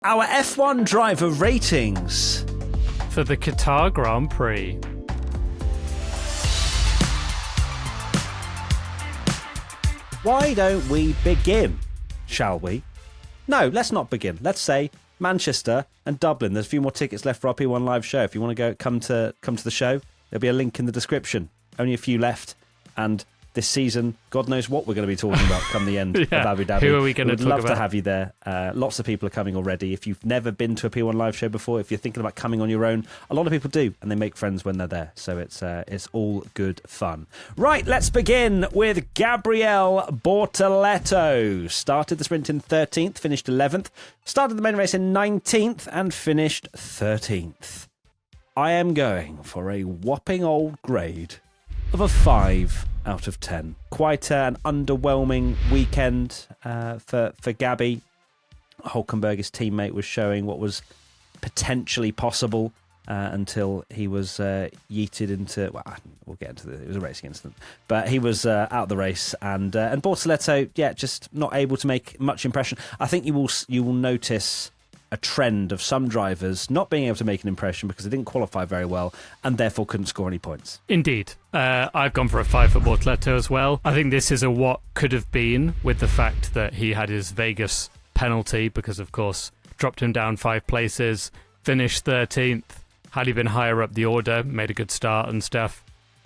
Our F1 driver ratings for the Qatar Grand Prix. Why don't we begin, shall we? No, let's not begin. Let's say Manchester and Dublin. There's a few more tickets left for our P1 live show. If you want to come to the show, there'll be a link in the description. Only a few left, and this season, God knows what we're going to be talking about come the end of Abu Dhabi. Who are we going to talk about? We'd love to have you there. Lots of people are coming already. If you've never been to a P1 live show before, if you're thinking about coming on your own, a lot of people do, and they make friends when they're there. So it's all good fun. Right, let's begin with Gabriel Bortoleto. Started the sprint in 13th, finished 11th. Started the main race in 19th and finished 13th. I am going for a whopping old grade of a 5 out of 10. Quite an underwhelming weekend for Gabby. Hulkenberg, his teammate, was showing what was potentially possible until he was yeeted into... Well, we'll get into it was a racing incident. But he was out of the race. And Bortoleto, just not able to make much impression. I think you will notice a trend of some drivers not being able to make an impression because they didn't qualify very well and therefore couldn't score any points. Indeed. I've gone for a 5 for Bortoleto as well. I think this is a what could have been, with the fact that he had his Vegas penalty because, of course, dropped him down 5 places, finished 13th. Had he been higher up the order, made a good start and stuff,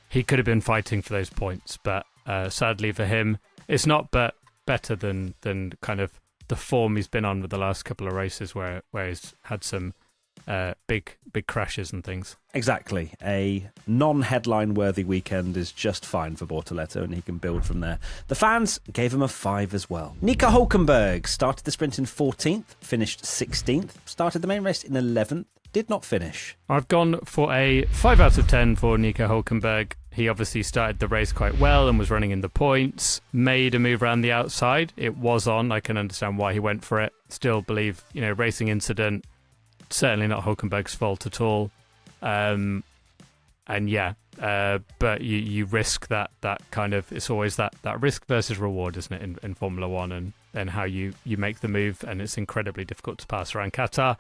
he could have been fighting for those points. But sadly for him, it's not but better than kind of the form he's been on with the last couple of races where he's had some big crashes and things. Exactly. A non-headline worthy weekend is just fine for Bortoleto, and he can build from there. The fans gave him a 5 as well. Nico Hulkenberg started the sprint in 14th, finished 16th, started the main race in 11th, did not finish. I've gone for a 5 out of 10 for Nico Hulkenberg. He obviously started the race quite well and was running in the points, made a move around the outside. It was on. I can understand why he went for it. Still believe, racing incident, certainly not Hulkenberg's fault at all. But you risk that kind of, it's always that risk versus reward, isn't it, in Formula One, and then how you make the move, and it's incredibly difficult to pass around Qatar.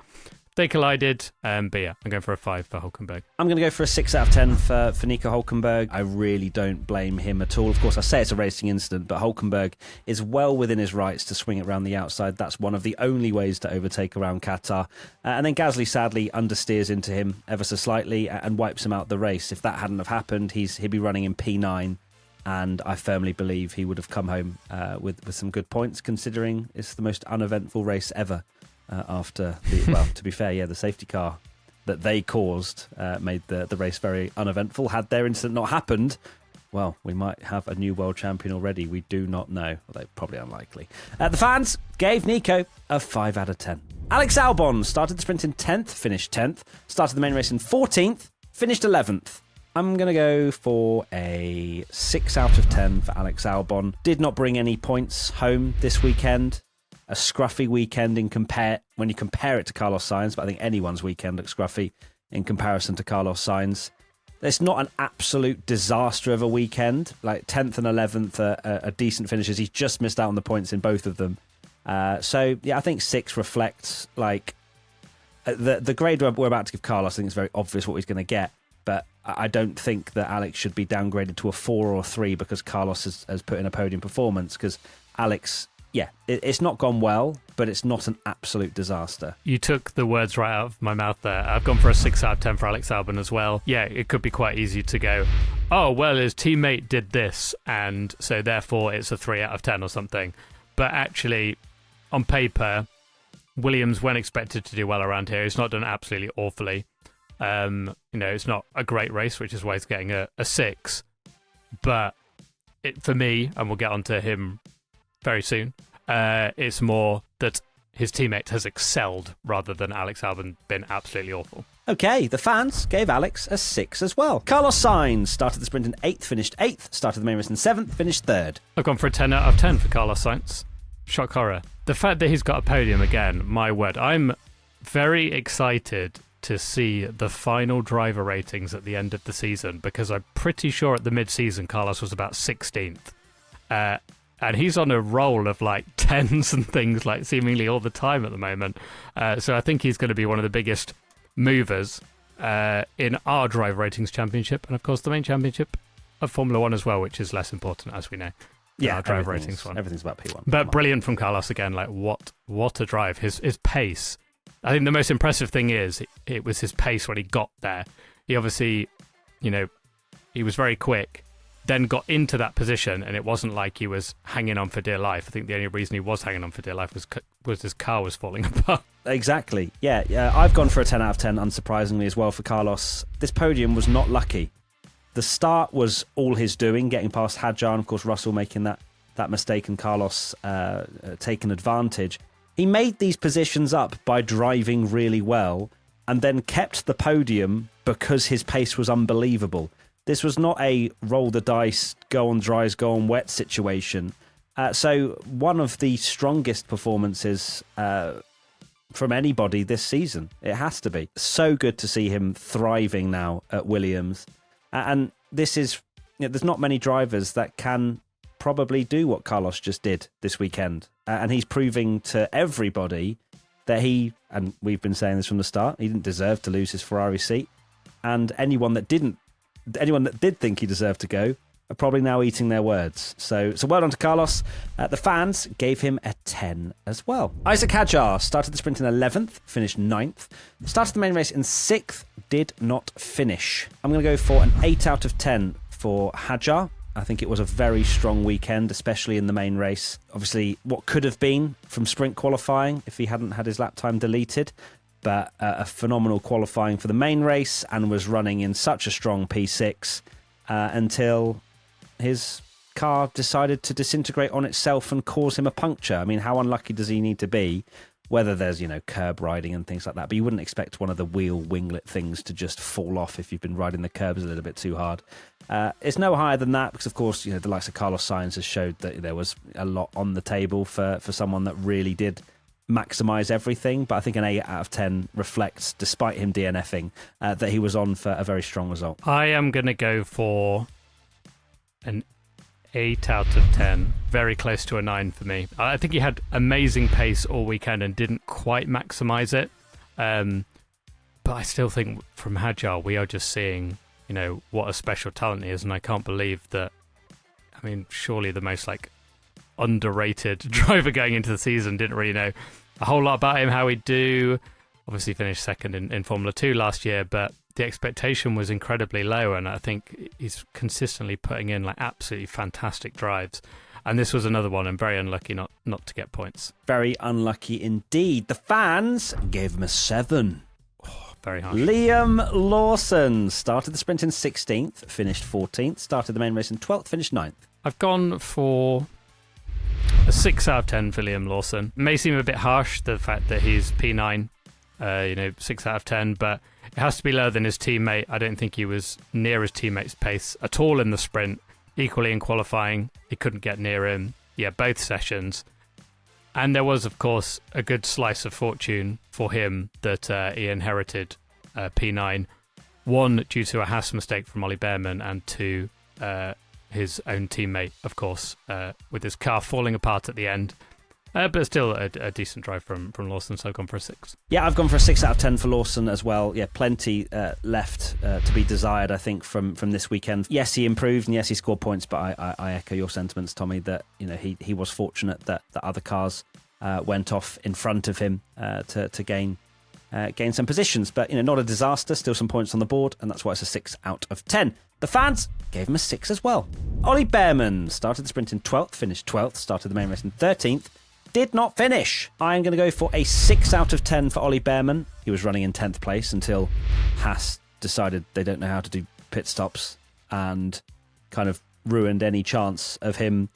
They collided, but yeah, I'm going for a 5 for Hulkenberg. I'm going to go for a 6 out of 10 for Nico Hulkenberg. I really don't blame him at all. Of course, I say it's a racing incident, but Hulkenberg is well within his rights to swing it around the outside. That's one of the only ways to overtake around Qatar. And then Gasly sadly understeers into him ever so slightly and wipes him out the race. If that hadn't have happened, he'd be running in P9. And I firmly believe he would have come home with some good points, considering it's the most uneventful race ever. After to be fair, the safety car that they caused made the race very uneventful. Had their incident not happened, well, we might have a new world champion already. We do not know, although probably unlikely. The fans gave Nico a 5 out of 10. Alex Albon started the sprint in 10th, finished 10th. Started the main race in 14th, finished 11th. I'm going to go for a 6 out of 10 for Alex Albon. Did not bring any points home this weekend. A scruffy weekend when you compare it to Carlos Sainz, but I think anyone's weekend looks scruffy in comparison to Carlos Sainz. It's not an absolute disaster of a weekend. Like 10th and 11th are decent finishes. He's just missed out on the points in both of them. I think 6 reflects the grade we're about to give Carlos. I think it's very obvious what he's going to get, but I don't think that Alex should be downgraded to a 4 or a 3 because Carlos has put in a podium performance, because Alex... Yeah, it's not gone well, but it's not an absolute disaster. You took the words right out of my mouth there. I've gone for a 6 out of 10 for Alex Albon as well. Yeah, it could be quite easy to go, oh, well, his teammate did this, and so therefore it's a 3 out of 10 or something. But actually, on paper, Williams weren't expected to do well around here. He's not done absolutely awfully. It's not a great race, which is why he's getting a 6. But for me, and we'll get onto him very soon, it's more that his teammate has excelled rather than Alex Albon been absolutely awful. Okay, the fans gave Alex a 6 as well. Carlos Sainz started the sprint in 8th, finished 8th, started the main race in 7th, finished 3rd. I've gone for a 10 out of 10 for Carlos Sainz. Shock horror. The fact that he's got a podium again, my word. I'm very excited to see the final driver ratings at the end of the season, because I'm pretty sure at the mid-season Carlos was about 16th. And he's on a roll of like tens and things like seemingly all the time at the moment. So I think he's going to be one of the biggest movers in our driver ratings championship, and of course the main championship of Formula One as well, which is less important, as we know. Yeah, our driver ratings one. Everything's about P1. But brilliant from Carlos again. Like what a drive! His pace. I think the most impressive thing is it was his pace when he got there. He obviously, he was very quick. Then got into that position, and it wasn't like he was hanging on for dear life. I think the only reason he was hanging on for dear life was his car was falling apart. Exactly. Yeah. I've gone for a 10 out of 10, unsurprisingly, as well for Carlos. This podium was not lucky. The start was all his doing, getting past Hadjar, and of course Russell making that mistake and Carlos taking advantage. He made these positions up by driving really well and then kept the podium because his pace was unbelievable. This was not a roll the dice, go on dries, go on wet situation. So one of the strongest performances from anybody this season. It has to be. So good to see him thriving now at Williams. And this is, there's not many drivers that can probably do what Carlos just did this weekend. And he's proving to everybody that and we've been saying this from the start, he didn't deserve to lose his Ferrari seat. And anyone that did think he deserved to go are probably now eating their words. So well done to Carlos. The fans gave him a 10 as well. Isack Hadjar started the sprint in 11th, finished 9th. Started the main race in 6th, did not finish. I'm going to go for an 8 out of 10 for Hadjar. I think it was a very strong weekend, especially in the main race. Obviously, what could have been from sprint qualifying if he hadn't had his lap time deleted. But a phenomenal qualifying for the main race and was running in such a strong P6 until his car decided to disintegrate on itself and cause him a puncture. I mean, how unlucky does he need to be? Whether there's, curb riding and things like that. But you wouldn't expect one of the wheel winglet things to just fall off if you've been riding the curbs a little bit too hard. It's no higher than that because, of course, the likes of Carlos Sainz has showed that there was a lot on the table for someone that really did maximise everything. But I think an 8 out of 10 reflects, despite him DNFing, that he was on for a very strong result. I am going to go for an 8 out of 10, very close to a 9 for me. I think he had amazing pace all weekend and didn't quite maximise it. But I still think from Hadjar, we are just seeing, what a special talent he is. And I can't believe that, surely the most underrated driver going into the season didn't really know a whole lot about him, how he'd do. Obviously finished second in Formula 2 last year, but the expectation was incredibly low, and I think he's consistently putting in absolutely fantastic drives. And this was another one, and very unlucky not to get points. Very unlucky indeed. The fans gave him a 7. Very harsh. Liam Lawson started the sprint in 16th, finished 14th, started the main race in 12th, finished 9th. I've gone for a 6 out of 10 for Liam Lawson. It may seem a bit harsh, the fact that he's P9, 6 out of 10, but it has to be lower than his teammate. I don't think he was near his teammate's pace at all in the sprint. Equally in qualifying, he couldn't get near him. Yeah, both sessions. And there was, of course, a good slice of fortune for him that he inherited P9. 1, due to a Haas mistake from Ollie Bearman, and 2, his own teammate, of course, with his car falling apart at the end. But still a decent drive from Lawson, so I've gone for a 6. Yeah, I've gone for a 6 out of 10 for Lawson as well. Yeah, plenty left to be desired, I think, from this weekend. Yes, he improved, and yes, he scored points, but I echo your sentiments, Tommy, that he was fortunate that the other cars went off in front of him to gain some positions. But, not a disaster, still some points on the board, and that's why it's a 6 out of 10. The fans gave him a 6 as well. Ollie Bearman started the sprint in 12th, finished 12th, started the main race in 13th. Did not finish. I'm going to go for a 6 out of 10 for Ollie Bearman. He was running in 10th place until Haas decided they don't know how to do pit stops and kind of ruined any chance of him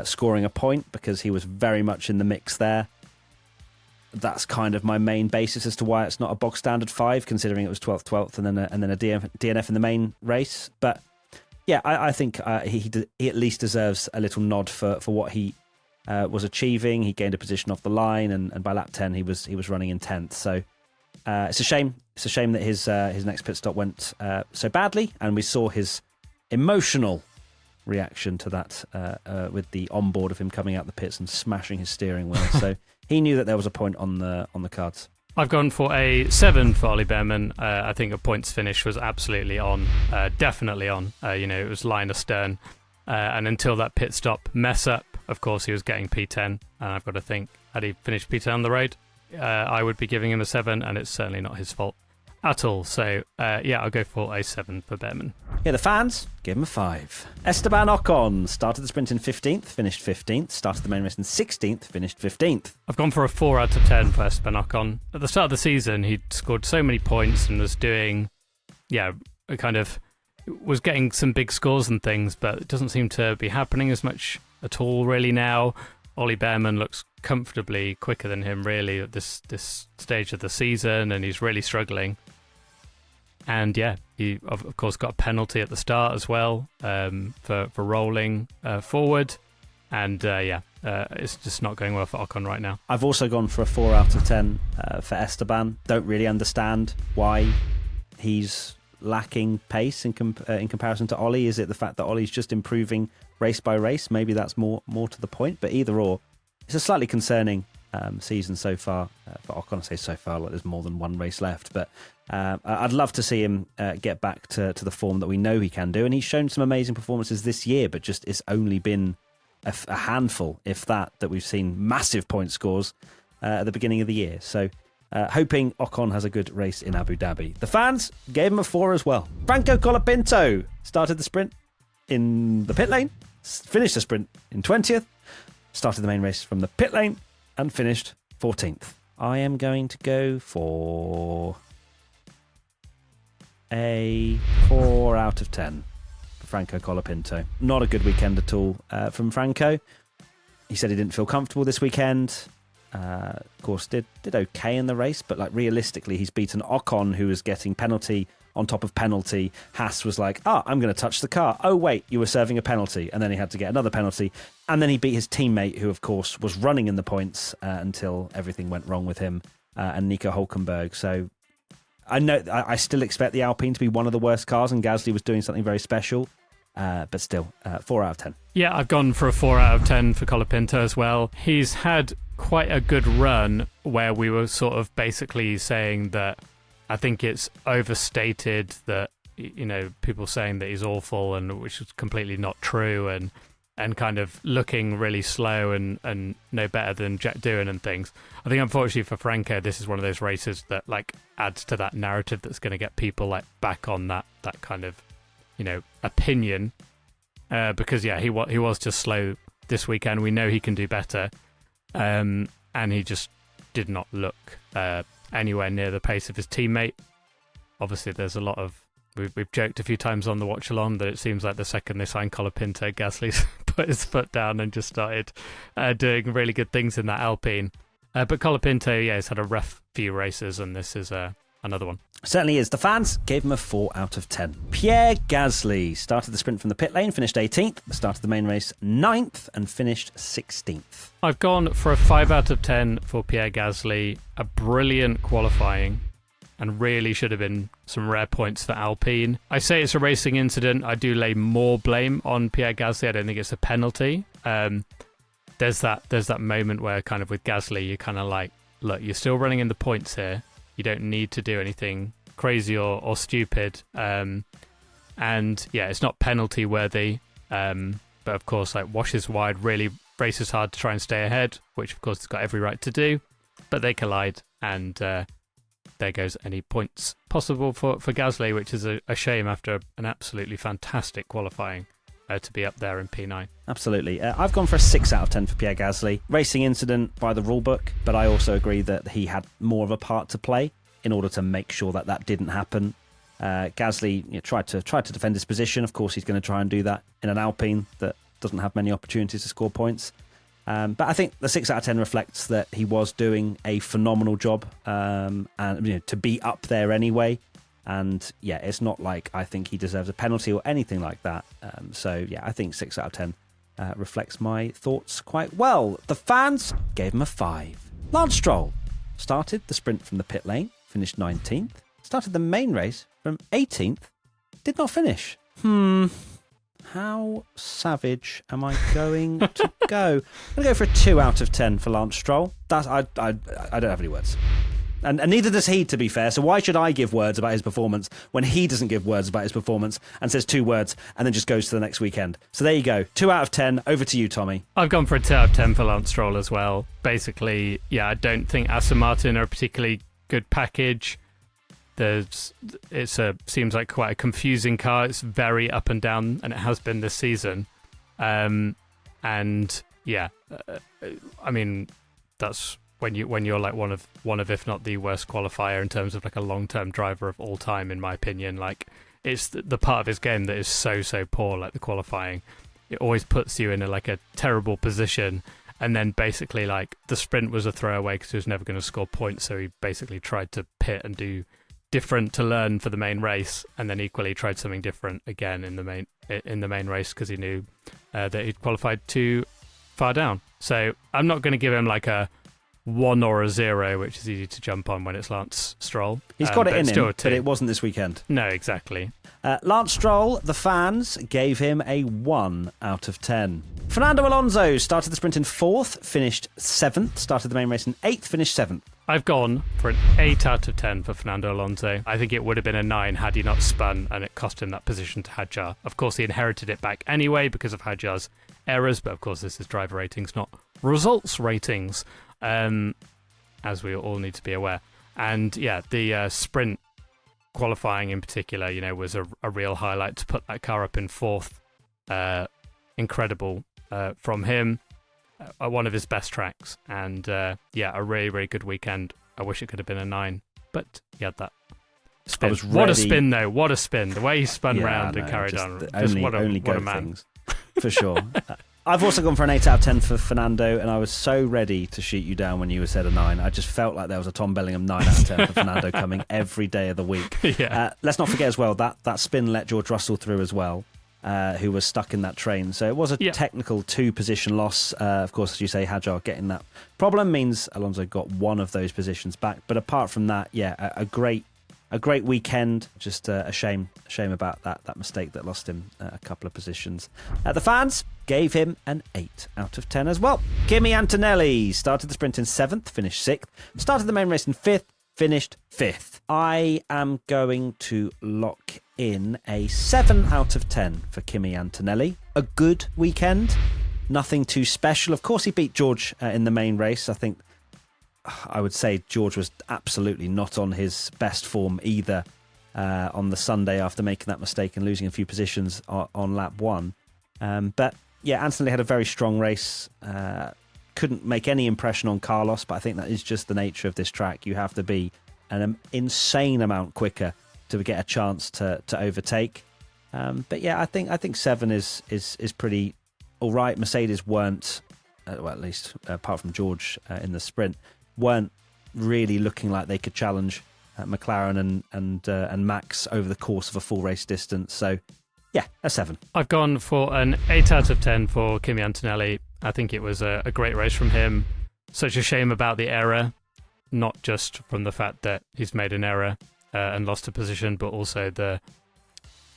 scoring a point because he was very much in the mix there. That's kind of my main basis as to why it's not a bog standard 5, considering it was 12th, and then a DNF in the main race. But yeah, I think he at least deserves a little nod for what he was achieving. He gained a position off the line, and by lap 10 he was running in 10th. So it's a shame. It's a shame that his next pit stop went so badly, and we saw his emotional reaction to that with the onboard of him coming out the pits and smashing his steering wheel. So he knew that there was a point on the cards. I've gone for a 7 for Ollie Bearman. I think a points finish was absolutely on, definitely on. It was line astern. And until that pit stop mess up, of course, he was getting P10. And I've got to think, had he finished P10 on the road, I would be giving him a 7, and it's certainly not his fault at all. So, I'll go for a 7 for Bearman. Yeah, the fans gave him a 5. Esteban Ocon started the sprint in 15th, finished 15th, started the main race in 16th, finished 15th. I've gone for a 4 out of 10 for Esteban Ocon. At the start of the season, he'd scored so many points and was doing, was getting some big scores and things, but it doesn't seem to be happening as much at all really now. Ollie Bearman looks comfortably quicker than him really at this stage of the season, and he's really struggling. And he of course got a penalty at the start as well for rolling forward. And it's just not going well for Ocon right now. I've also gone for a 4 out of 10 for Esteban. Don't really understand why he's lacking pace in comparison to Ollie. Is it the fact that Ollie's just improving race by race? Maybe that's more to the point. But either or, it's a slightly concerning season so far for Ocon. I say so far, like there's more than one race left. But I'd love to see him get back to the form that we know he can do. And he's shown some amazing performances this year, but just it's only been a handful, if that we've seen massive point scores at the beginning of the year. So hoping Ocon has a good race in Abu Dhabi. The fans gave him a 4 as well. Franco Colapinto started the sprint in the pit lane, finished the sprint in 20th, started the main race from the pit lane, and finished 14th. I am going to go for a 4 out of 10 for Franco Colapinto. Not a good weekend at all from Franco. He said he didn't feel comfortable this weekend. Of course, did okay in the race, but realistically, he's beaten Ocon, who was getting penalty on top of penalty. Haas was like, I'm going to touch the car. Oh, wait, you were serving a penalty. And then he had to get another penalty. And then he beat his teammate, who, of course, was running in the points until everything went wrong with him, and Nico Hulkenberg. So I know I still expect the Alpine to be one of the worst cars, and Gasly was doing something very special. But still, 4 out of 10. Yeah, I've gone for a 4 out of 10 for Colapinto as well. He's had quite a good run where we were sort of basically saying that I think it's overstated that, people saying that he's awful, and which is completely not true, and kind of looking really slow and no better than Jack Doohan and things. I think unfortunately for Franco, this is one of those races that adds to that narrative that's going to get people back on that kind of opinion, because he was just slow this weekend. We know he can do better, and he just did not look anywhere near the pace of his teammate. Obviously, there's a lot of we've joked a few times on the watch along that it seems like the second they signed Colapinto, Gasly's put his foot down and just started doing really good things in that Alpine. But Colapinto, has had a rough few races, and this is another one. Certainly is. The fans gave him a 4 out of 10. Pierre Gasly started the sprint from the pit lane, finished 18th, started the main race 9th, and finished 16th. I've gone for a 5 out of 10 for Pierre Gasly. A brilliant qualifying, and really should have been some rare points for Alpine. I say it's a racing incident. I do lay more blame on Pierre Gasly. I don't think it's a penalty. There's that moment where kind of with Gasly, you're kind of like, look, you're still running in the points here. You don't need to do anything crazy or stupid. It's not penalty worthy. But of course, washes wide, really races hard to try and stay ahead, which of course he's got every right to do. But they collide, and there goes any points possible for Gasly, which is a shame after an absolutely fantastic qualifying to be up there in P9. Absolutely. I've gone for a 6 out of 10 for Pierre Gasly. Racing incident by the rulebook, but I also agree that he had more of a part to play in order to make sure that didn't happen. Gasly tried to defend his position. Of course, he's going to try and do that in an Alpine that doesn't have many opportunities to score points. But I think the 6 out of 10 reflects that he was doing a phenomenal job, and to be up there anyway. And it's not like I think he deserves a penalty or anything like that. I think 6 out of 10 reflects my thoughts quite well. The fans gave him a 5. Lance Stroll started the sprint from the pit lane, finished 19th. Started the main race from 18th, did not finish. How savage am I going to go? I'm going to go for a 2 out of 10 for Lance Stroll. I don't have any words. And neither does he, to be fair. So why should I give words about his performance when he doesn't give words about his performance and says 2 words and then just goes to the next weekend? So there you go. 2 out of 10. Over to you, Tommy. I've gone for a 2 out of 10 for Lance Stroll as well. Basically, I don't think Aston Martin are a particularly good package. Seems like quite a confusing car. It's very up and down, and it has been this season. I mean, that's when you're like one of if not the worst qualifier in terms of like a long-term driver of all time, in my opinion. Like, it's the part of his game that is so poor, like the qualifying. It always puts you in a terrible position, and then basically like the sprint was a throwaway because he was never going to score points, so he basically tried to pit and do different to learn for the main race, and then equally tried something different again in the main race because he knew that he'd qualified too far down. So I'm not going to give him like a 1 or a 0, which is easy to jump on when it's Lance Stroll. He's got it in him, but it wasn't this weekend. No, exactly. Lance Stroll, the fans gave him a 1 out of 10. Fernando Alonso started the sprint in 4th, finished 7th, started the main race in 8th, finished 7th. I've gone for an 8 out of 10 for Fernando Alonso. I think it would have been a 9 had he not spun and it cost him that position to Hadjar. Of course, he inherited it back anyway because of Hadjar's errors, but of course this is driver ratings, not results ratings, as we all need to be aware. And the sprint qualifying in particular, was a real highlight to put that car up in 4th. Incredible from him. One of his best tracks, and a really, really good weekend. I wish it could have been a 9, but he had that spin. What a spin, though! What a spin! The way he spun round and carried on. What a man! Things, for sure. I've also gone for an 8 out of 10 for Fernando, and I was so ready to shoot you down when you said a 9. I just felt like there was a Tom Bellingham 9 out of 10 for Fernando coming every day of the week. Let's not forget as well that spin let George Russell through as well. Who was stuck in that train. So it was a technical 2-position loss. Of course, as you say, Hadjar getting that problem means Alonso got one of those positions back. But apart from that, a great weekend. Just a shame about that mistake that lost him a couple of positions. The fans gave him an 8 out of 10 as well. Kimi Antonelli started the sprint in 7th, finished 6th. Started the main race in 5th, finished 5th. I am going to lock in a 7 out of 10 for Kimi Antonelli. A good weekend, nothing too special. Of course, he beat George in the main race. I think I would say George was absolutely not on his best form either on the Sunday after making that mistake and losing a few positions on lap 1. But Antonelli had a very strong race. Couldn't make any impression on Carlos, but I think that is just the nature of this track. You have to be an insane amount quicker to get a chance to overtake. I think 7 is pretty all right. Mercedes weren't, at least apart from George in the sprint, weren't really looking like they could challenge McLaren and Max over the course of a full race distance. So, a 7. I've gone for an 8 out of 10 for Kimi Antonelli. I think it was a great race from him. Such a shame about the error, not just from the fact that he's made an error and lost a position, but also the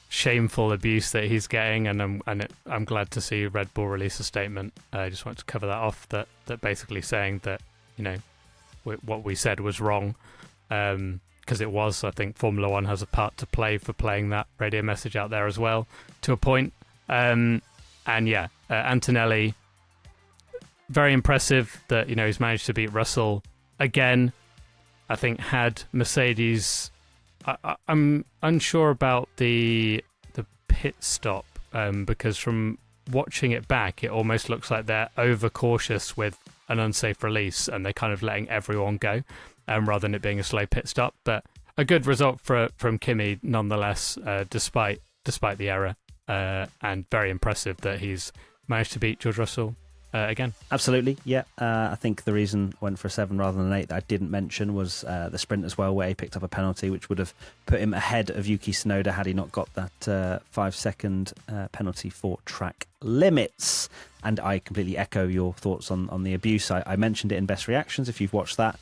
shameful abuse that he's getting. And I'm glad to see Red Bull release a statement. I just wanted to cover that off. That basically saying that what we said was wrong, because it was. I think Formula One has a part to play for playing that radio message out there as well, to a point. Antonelli, very impressive that he's managed to beat Russell again. I think had Mercedes, I'm unsure about the pit stop because from watching it back, it almost looks like they're overcautious with an unsafe release and they're kind of letting everyone go rather than it being a slow pit stop. But a good result from Kimi nonetheless, despite the error, and very impressive that he's managed to beat George Russell again. Absolutely, yeah. I think the reason I went for a 7 rather than an 8 that I didn't mention was the sprint as well, where he picked up a penalty which would have put him ahead of Yuki Tsunoda had he not got that 5-second penalty for track limits. And I completely echo your thoughts on the abuse. I mentioned it in Best Reactions if you've watched that.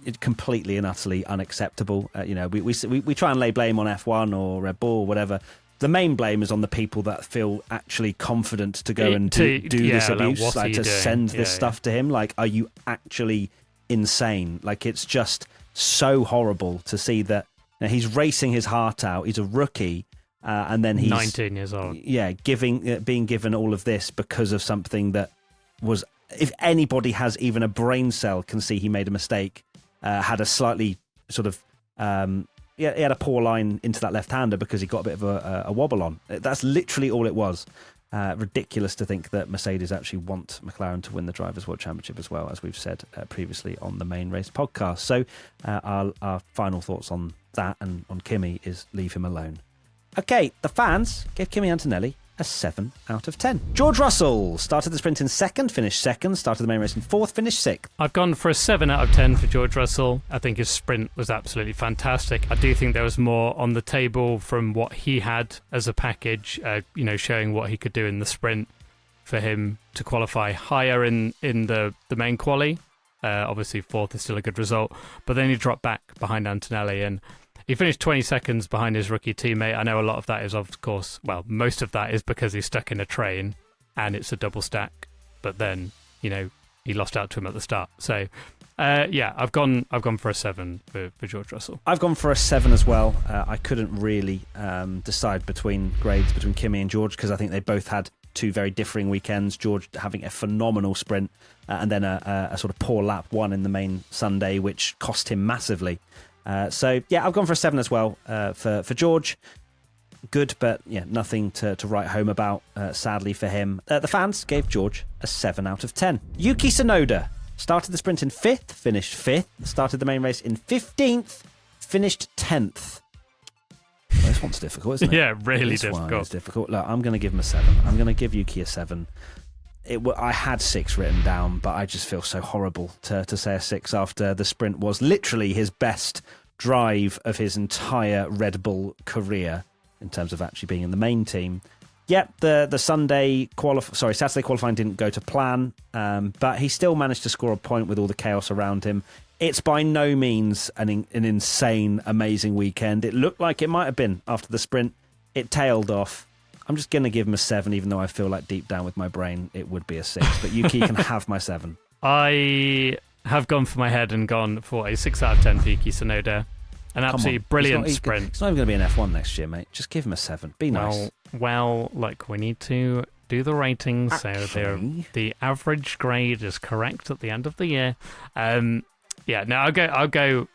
It's completely and utterly unacceptable. We try and lay blame on F1 or Red Bull or whatever. the main blame is on the people that feel actually confident to go and do this abuse, like to send this stuff to him. Like, are you actually insane? Like, it's just so horrible to see that he's racing his heart out. He's a rookie, and then he's 19 years old. Yeah, being given all of this because of something that was, if anybody has even a brain cell, can see he made a mistake. Had a slightly sort of he had a poor line into that left-hander because he got a bit of a wobble on. That's literally all it was. Ridiculous to think that Mercedes actually want McLaren to win the Drivers' World Championship as well, as we've said previously on the Main Race podcast. So our final thoughts on that and on Kimi is leave him alone. Okay, the fans gave Kimi Antonelli a 7 out of 10. George Russell started the sprint in second, finished second, started the main race in fourth, finished sixth. I've gone for a 7 out of 10 for George Russell. I think his sprint was absolutely fantastic. I do think there was more on the table from what he had as a package, showing what he could do in the sprint for him to qualify higher in the main quali. Obviously, fourth is still a good result, but then he dropped back behind Antonelli and he finished 20 seconds behind his rookie teammate. I know a lot of that is, of course, most of that is because he's stuck in a train and it's a double stack. But then, he lost out to him at the start. So, I've gone for a 7 for George Russell. I've gone for a 7 as well. I couldn't really decide between grades between Kimi and George because I think they both had two very differing weekends. George having a phenomenal sprint and then a sort of poor lap one in the main Sunday, which cost him massively. I've gone for a 7 as well for George. Good, but nothing to write home about, sadly for him. The fans gave George a 7 out of 10. Yuki Tsunoda started the sprint in 5th, finished 5th, started the main race in 15th, finished 10th. Well, this one's difficult, isn't it? Yeah, really this difficult. One is difficult. Look, I'm going to give him a 7. I'm going to give Yuki a 7. I had 6 written down, but I just feel so horrible to say a 6 after the sprint was literally his best drive of his entire Red Bull career in terms of actually being in the main team. Yep, the Saturday qualifying didn't go to plan, but he still managed to score a point with all the chaos around him. It's by no means an insane, amazing weekend. It looked like it might have been after the sprint. It tailed off. I'm just going to give him a 7, even though I feel like deep down with my brain it would be a 6. But Yuki can have my 7. I have gone for my head and gone for a 6 out of 10 for Yuki Tsunoda. An absolutely brilliant sprint. It's not even going to be an F1 next year, mate. Just give him a 7. Be nice. Well, look, we need to do the ratings so the average grade is correct at the end of the year. I'll go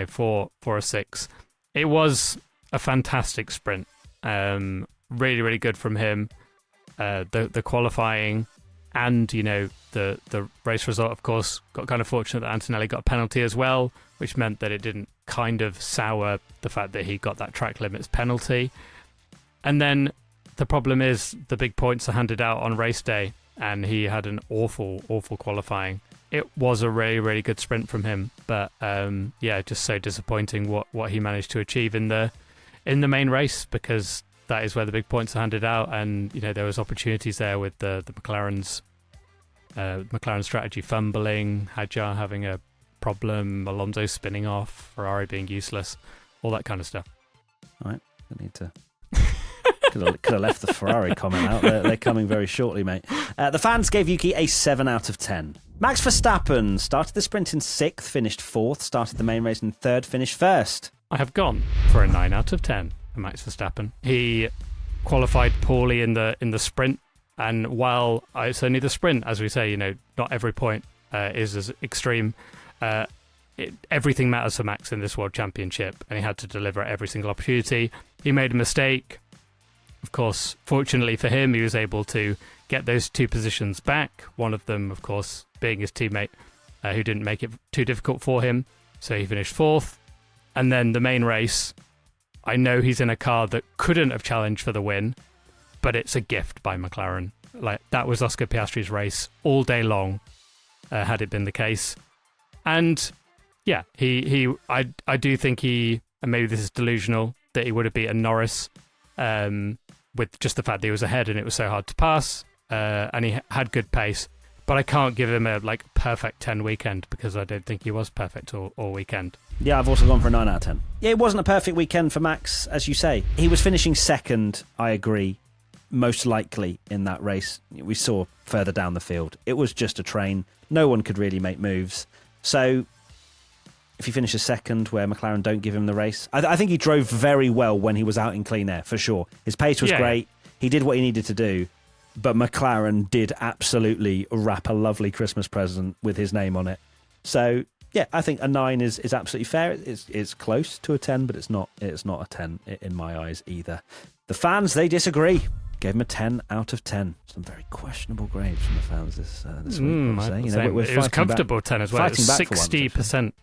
for a 6. It was a fantastic sprint. Really, really good from him. The qualifying and, the race result, of course, got kind of fortunate that Antonelli got a penalty as well, which meant that it didn't kind of sour the fact that he got that track limits penalty. And then the problem is the big points are handed out on race day, and he had an awful, awful qualifying. It was a really, really good sprint from him, but just so disappointing what he managed to achieve in the main race, because that is where the big points are handed out, and there was opportunities there with the McLaren's McLaren strategy fumbling, Hadjar having a problem, Alonso spinning off, Ferrari being useless, all that kind of stuff. All right, I need to. Could have left the Ferrari comment out. They're coming very shortly, mate. The fans gave Yuki a 7 out of 10. Max Verstappen started the sprint in 6th, finished 4th, started the main race in 3rd, finished 1st. I have gone for a 9 out of 10 for Max Verstappen. He qualified poorly in the sprint, and while it's only the sprint, as we say, not every point is as extreme. Everything matters for Max in this World Championship, and he had to deliver at every single opportunity. He made a mistake. Of course, fortunately for him, he was able to get those 2 positions back. One of them, of course, being his teammate, who didn't make it too difficult for him. So he finished 4th. And then the main race, I know he's in a car that couldn't have challenged for the win, but it's a gift by McLaren. Like, that was Oscar Piastri's race all day long, had it been the case. And yeah, I do think he, and maybe this is delusional, that he would have beaten Norris, with just the fact that he was ahead and it was so hard to pass, and he had good pace. But I can't give him a perfect 10 weekend because I don't think he was perfect all weekend. Yeah, I've also gone for a 9 out of 10. Yeah, it wasn't a perfect weekend for Max, as you say. He was finishing second, I agree, most likely in that race. We saw further down the field. It was just a train. No one could really make moves. So if he finishes second where McLaren don't give him the race, I think he drove very well when he was out in clean air, for sure. His pace was great. He did what he needed to do. But McLaren did absolutely wrap a lovely Christmas present with his name on it. So, yeah, I think a 9 is absolutely fair. It's close to a 10, but it's not a 10 in my eyes either. The fans, they disagree. Gave him a 10 out of 10. Some very questionable grades from the fans this week, I would say. It was a comfortable 10 as well. 60%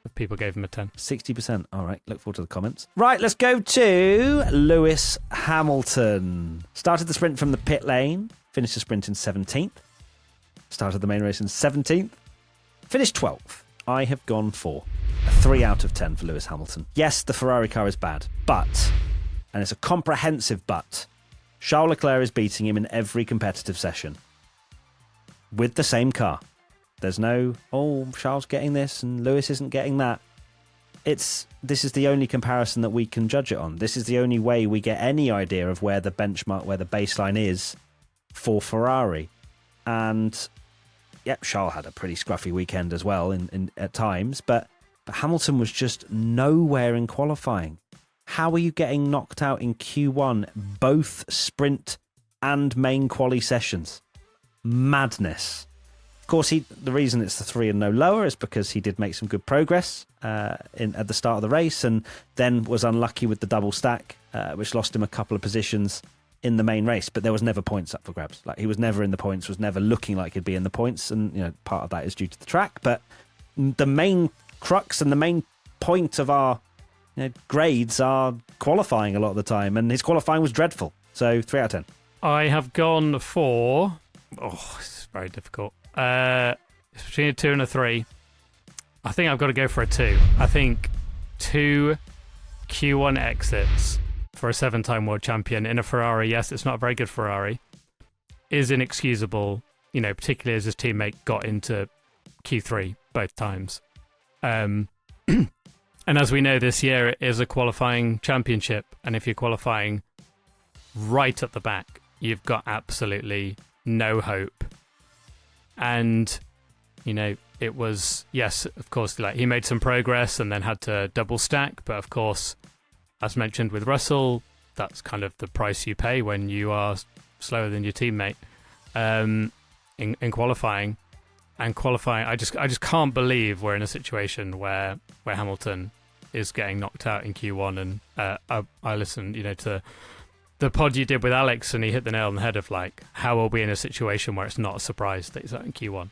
of people gave him a 10. 60%. All right, look forward to the comments. Right, let's go to Lewis Hamilton. Started the sprint from the pit lane, finished the sprint in 17th. Started the main race in 17th. Finished 12th. I have gone for a 3 out of 10 for Lewis Hamilton. Yes, the Ferrari car is bad, but, and it's a comprehensive but, Charles Leclerc is beating him in every competitive session with the same car. There's no, Charles getting this and Lewis isn't getting that. This is the only comparison that we can judge it on. This is the only way we get any idea of where the benchmark, where the baseline is for Ferrari. And, yep, Charles had a pretty scruffy weekend as well at times, but Hamilton was just nowhere in qualifying. How are you getting knocked out in Q1, both sprint and main quali sessions? Madness. Of course, the reason it's the 3 and no lower is because he did make some good progress at the start of the race and then was unlucky with the double stack, which lost him a couple of positions in the main race. But there was never points up for grabs. He was never in the points, was never looking like he'd be in the points. And part of that is due to the track. But the main crux and the main point of our grades are qualifying a lot of the time. And his qualifying was dreadful. So 3 out of 10. I have gone for... it's very difficult. It's between a 2 and a 3. I think I've got to go for a 2. I think 2 Q1 exits for a 7-time world champion in a Ferrari, yes, it's not a very good Ferrari, is inexcusable, particularly as his teammate got into Q3 both times. And as we know, this year it is a qualifying championship, and if you're qualifying right at the back, you've got absolutely no hope. And, it was, yes, of course, he made some progress and then had to double stack. But of course, as mentioned with Russell, that's kind of the price you pay when you are slower than your teammate in qualifying. And qualifying, I just can't believe we're in a situation where Hamilton is getting knocked out in Q1. And I listened, to the pod you did with Alex, and he hit the nail on the head of how are we in a situation where it's not a surprise that he's out in Q1?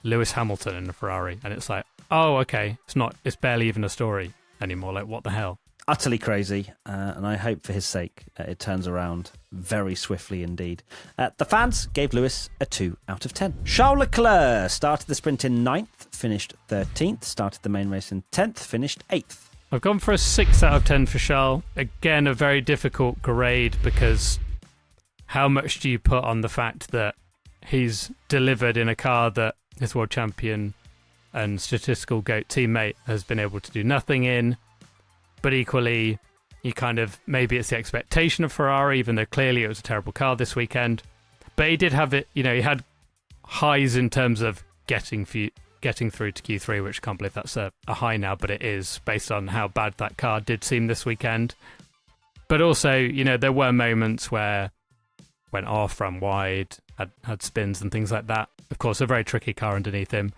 Lewis Hamilton in a Ferrari, and it's okay, it's barely even a story anymore. What the hell? Utterly crazy, and I hope for his sake it turns around very swiftly indeed. The fans gave Lewis a 2 out of 10. Charles Leclerc started the sprint in 9th, finished 13th, started the main race in 10th, finished 8th. I've gone for a 6 out of 10 for Charles. Again, a very difficult grade because how much do you put on the fact that he's delivered in a car that his world champion and statistical GOAT teammate has been able to do nothing in? But equally, you kind of, maybe it's the expectation of Ferrari, even though clearly it was a terrible car this weekend. But he did have it, he had highs in terms of getting through to Q3, which I can't believe that's a high now, but it is based on how bad that car did seem this weekend. But also, there were moments where went off, ran wide, had spins and things like that. Of course, a very tricky car underneath him.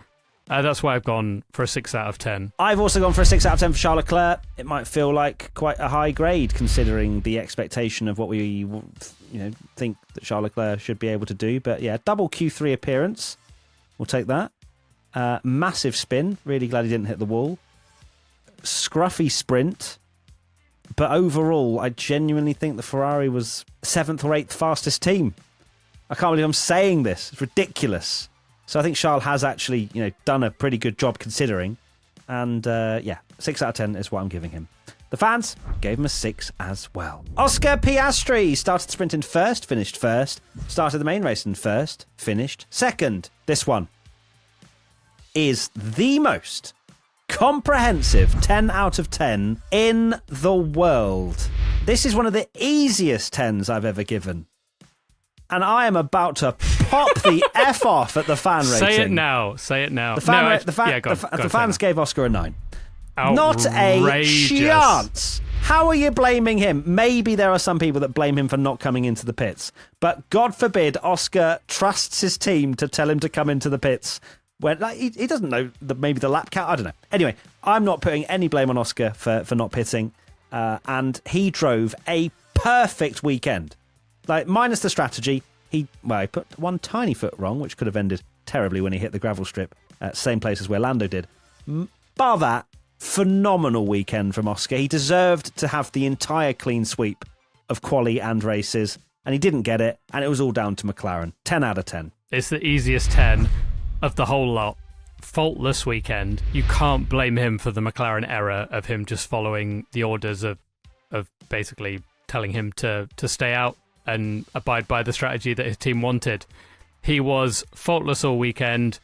That's why I've gone for a 6 out of 10. I've also gone for a 6 out of 10 for Charles Leclerc. It might feel like quite a high grade considering the expectation of what we think that Charles Leclerc should be able to do. But yeah, double Q3 appearance. We'll take that. Massive spin. Really glad he didn't hit the wall. Scruffy sprint. But overall, I genuinely think the Ferrari was 7th or 8th fastest team. I can't believe I'm saying this. It's ridiculous. So I think Charles has actually, done a pretty good job considering. And 6 out of 10 is what I'm giving him. The fans gave him a 6 as well. Oscar Piastri started sprinting first, finished first. Started the main race in first, finished second. This one is the most comprehensive 10 out of 10 in the world. This is one of the easiest 10s I've ever given. And I am about to pop the F off at the fan rating. Say it now. The fans gave Oscar a 9. Not a chance. How are you blaming him? Maybe there are some people that blame him for not coming into the pits. But God forbid Oscar trusts his team to tell him to come into the pits. When he doesn't know maybe the lap count. I don't know. Anyway, I'm not putting any blame on Oscar for not pitting. And he drove a perfect weekend. Like, minus the strategy, he put one tiny foot wrong, which could have ended terribly when he hit the gravel strip. Same place as where Lando did. Bar that, phenomenal weekend from Oscar. He deserved to have the entire clean sweep of quali and races, and he didn't get it, and it was all down to McLaren. 10 out of 10. It's the easiest 10 of the whole lot. Faultless weekend. You can't blame him for the McLaren error of him just following the orders of basically telling him to stay out and abide by the strategy that his team wanted. He was faultless all weekend.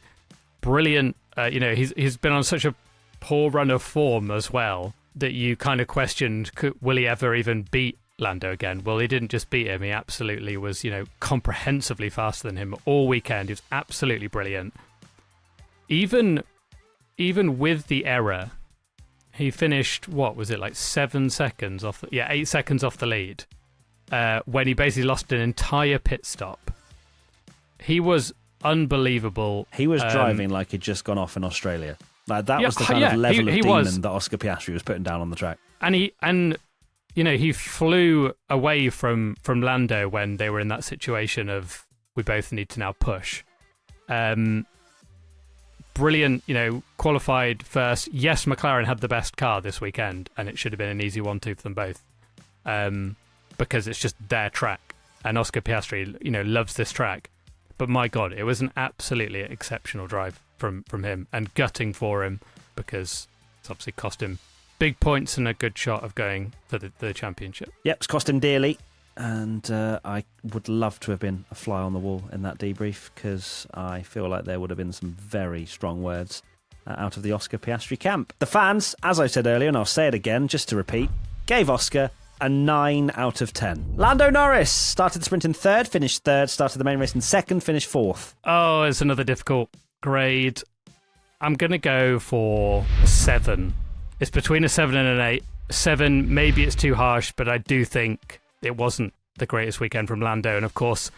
Brilliant. He's been on such a poor run of form as well that you kind of questioned, will he ever even beat Lando again? Well, he didn't just beat him. He absolutely was, comprehensively faster than him all weekend. He was absolutely brilliant. Even with the error, he finished, what was it, like 7 seconds off? 8 seconds off the lead. When he basically lost an entire pit stop. He was unbelievable. He was driving like he'd just gone off in Australia. Like, that was the kind of level of demon that Oscar Piastri was putting down on the track. And he flew away from Lando when they were in that situation of, we both need to now push. Brilliant, qualified first. Yes, McLaren had the best car this weekend, and it should have been an easy 1-2 for them both. Because it's just their track. And Oscar Piastri, loves this track. But my God, it was an absolutely exceptional drive from him, and gutting for him because it's obviously cost him big points and a good shot of going for the championship. Yep, it's cost him dearly. And I would love to have been a fly on the wall in that debrief, because I feel like there would have been some very strong words out of the Oscar Piastri camp. The fans, as I said earlier, and I'll say it again just to repeat, gave Oscar a 9 out of 10. Lando Norris started the sprint in third, finished third, started the main race in second, finished fourth. Oh, it's another difficult grade. I'm going to go for a 7. It's between a 7 and an 8. 7, maybe it's too harsh, but I do think it wasn't the greatest weekend from Lando. And of course,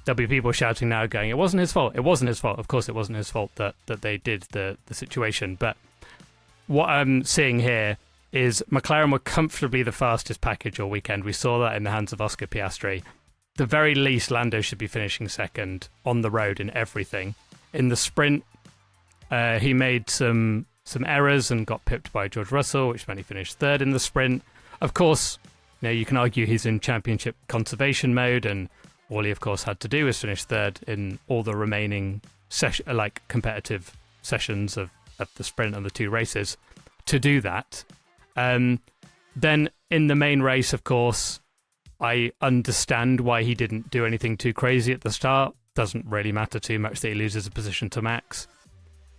there'll be people shouting now going, it wasn't his fault. It wasn't his fault. Of course, it wasn't his fault that they did the situation. But what I'm seeing here is McLaren were comfortably the fastest package all weekend. We saw that in the hands of Oscar Piastri. The very least, Lando should be finishing second on the road in everything. In the sprint, he made some errors and got pipped by George Russell, which meant he finished third in the sprint. Of course, you can argue he's in championship conservation mode, and all he, of course, had to do was finish third in all the remaining competitive sessions of the sprint and the 2 races to do that. Then in the main race, of course, I understand why he didn't do anything too crazy at the start. Doesn't really matter too much that he loses a position to Max.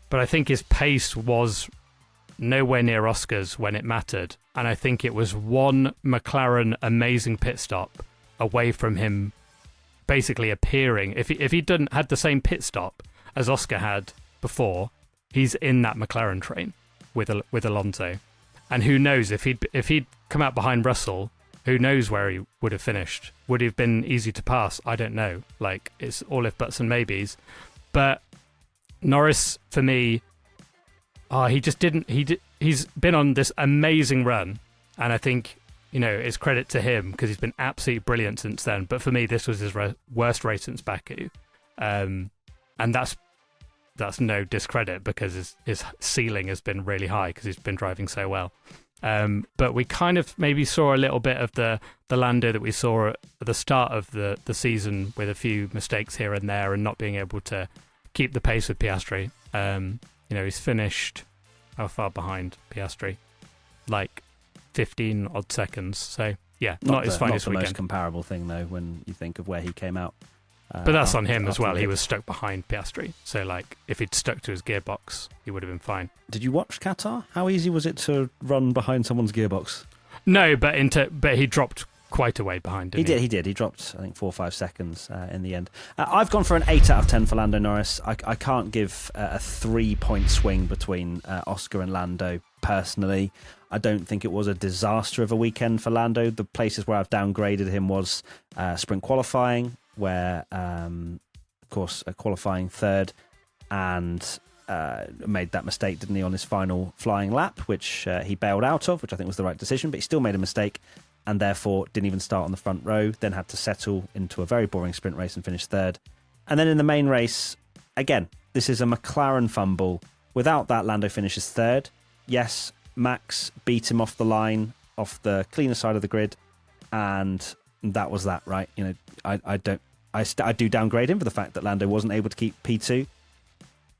But I think his pace was nowhere near Oscar's when it mattered. And I think it was one McLaren amazing pit stop away from him basically appearing. If he'd had the same pit stop as Oscar had before, he's in that McLaren train with Alonso. And who knows, if he'd come out behind Russell, who knows where he would have finished? Would he have been easy to pass? I don't know. Like, it's all if buts and maybes. But Norris, for me, he just didn't. He's been on this amazing run, and I think it's credit to him because he's been absolutely brilliant since then. But for me, this was his worst race since Baku, and that's no discredit because his ceiling has been really high because he's been driving so well. But we kind of maybe saw a little bit of the Lando that we saw at the start of the season with a few mistakes here and there and not being able to keep the pace with Piastri. He's finished how far behind Piastri? Like 15 odd seconds. So yeah, not his finest not the weekend. most comparable thing though when you think of where he came out. But that's on him as well. He was stuck behind Piastri. So, like, if he'd stuck to his gearbox, he would have been fine. Did you watch Qatar? How easy was it to run behind someone's gearbox? No, but he dropped quite a way behind. He did. He dropped, I think, 4 or 5 seconds in the end. I've gone for an 8 out of 10 for Lando Norris. I can't give a 3-point swing between Oscar and Lando personally. I don't think it was a disaster of a weekend for Lando. The places where I've downgraded him was sprint qualifying, where, of course, qualifying third and made that mistake, didn't he, on his final flying lap, which he bailed out of, which I think was the right decision, but he still made a mistake and therefore didn't even start on the front row, then had to settle into a very boring sprint race and finish third. And then in the main race, again, this is a McLaren fumble. Without that, Lando finishes third. Yes, Max beat him off the line, off the cleaner side of the grid, and that was that, right? You know, I do downgrade him for the fact that Lando wasn't able to keep P2.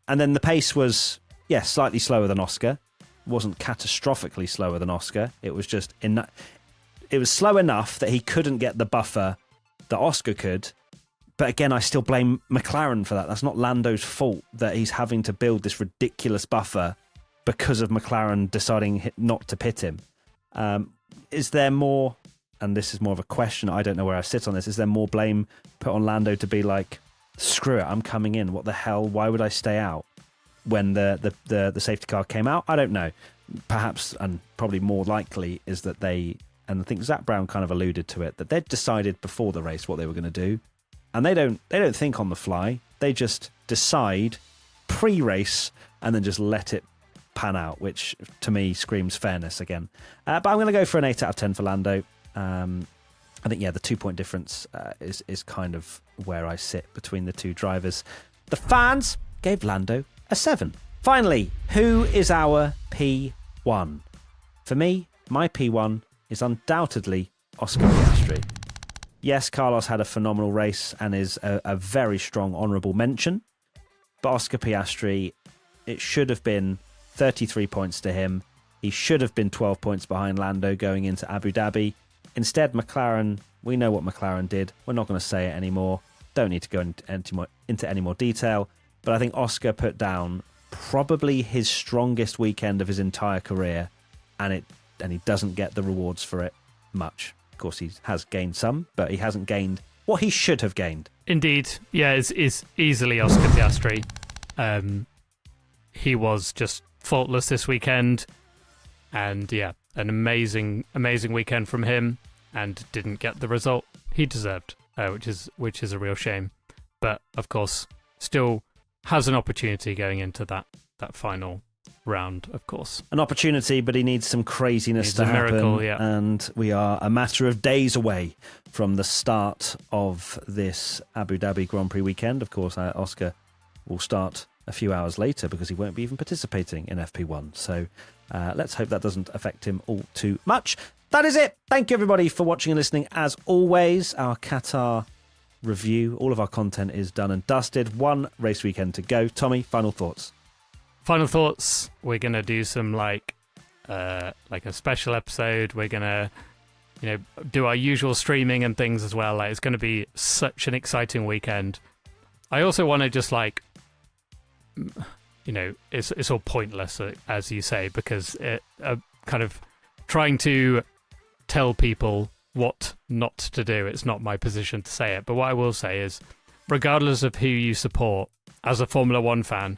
And then the pace was, slightly slower than Oscar. It wasn't catastrophically slower than Oscar. It was just it was slow enough that he couldn't get the buffer that Oscar could. But again, I still blame McLaren for that. That's not Lando's fault that he's having to build this ridiculous buffer because of McLaren deciding not to pit him. Is there more, and this is more of a question, I don't know where I sit on this, is there more blame put on Lando to be like, screw it, I'm coming in, what the hell, why would I stay out when the safety car came out? I don't know. Perhaps, and probably more likely, is that they, and I think Zach Brown kind of alluded to it, that they'd decided before the race what they were going to do, and they don't think on the fly, they just decide pre-race and then just let it pan out, which to me screams fairness again. But I'm going to go for an 8 out of 10 for Lando. I think, the 2-point difference is kind of where I sit between the two drivers. The fans gave Lando a 7. Finally, who is our P1? For me, my P1 is undoubtedly Oscar Piastri. Yes, Carlos had a phenomenal race and is a very strong honourable mention. But Oscar Piastri, it should have been 33 points to him. He should have been 12 points behind Lando going into Abu Dhabi. Instead, McLaren, we know what McLaren did. We're not going to say it anymore. Don't need to go into any more detail. But I think Oscar put down probably his strongest weekend of his entire career, and he doesn't get the rewards for it much. Of course, he has gained some, but he hasn't gained what he should have gained. Indeed. Yeah, it's easily Oscar Piastri. He was just faultless this weekend, and an amazing weekend from him, and didn't get the result he deserved, which is a real shame. But of course, still has an opportunity going into that final round, of course. An opportunity, but he needs some craziness to happen. Miracle, yeah. And we are a matter of days away from the start of this Abu Dhabi Grand Prix weekend. Of course, Oscar will start a few hours later because he won't be even participating in FP1. So let's hope that doesn't affect him all too much. That is it. Thank you, everybody, for watching and listening. As always, our Qatar review, all of our content is done and dusted. One race weekend to go. Tommy, final thoughts. Final thoughts. We're going to do some like a special episode. We're going to do our usual streaming and things as well. Like, it's going to be such an exciting weekend. I also want to just it's all pointless, as you say, because kind of trying to tell people what not to do. It's not my position to say it. But what I will say is, regardless of who you support, as a Formula One fan,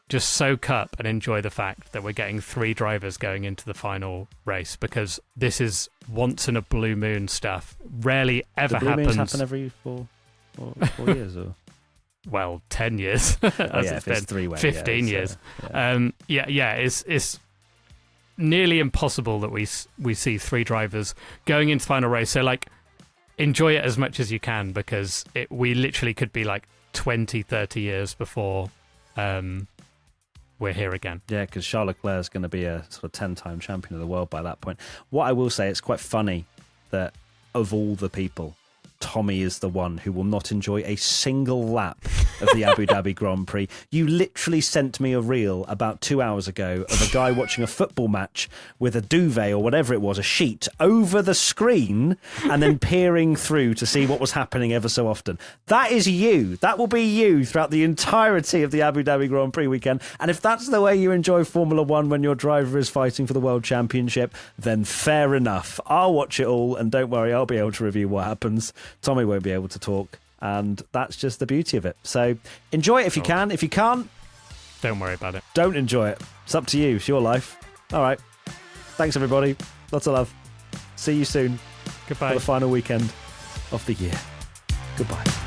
just soak up and enjoy the fact that we're getting 3 drivers going into the final race, because this is once in a blue moon stuff. Rarely ever happens. Blue moons happen every 4 years, or? Well, 10 years, as it's been. 3-way, 15 years. It's nearly impossible that we see 3 drivers going into the final race. So, enjoy it as much as you can, because we literally could be 20, 30 years before we're here again. Yeah, because Charles Leclerc is going to be a sort of 10-time champion of the world by that point. What I will say, it's quite funny that of all the people Tommy is the one who will not enjoy a single lap of the Abu Dhabi Grand Prix. You literally sent me a reel about 2 hours ago of a guy watching a football match with a duvet or whatever it was, a sheet, over the screen and then peering through to see what was happening ever so often. That is you. That will be you throughout the entirety of the Abu Dhabi Grand Prix weekend. And if that's the way you enjoy Formula One when your driver is fighting for the World Championship, then fair enough. I'll watch it all, and don't worry, I'll be able to review what happens. Tommy won't be able to talk, and that's just the beauty of it. So enjoy it if you can. If you can't, don't worry about it. Don't enjoy it. It's up to you. It's your life. All right. Thanks, everybody. Lots of love. See you soon. Goodbye. For the final weekend of the year. Goodbye.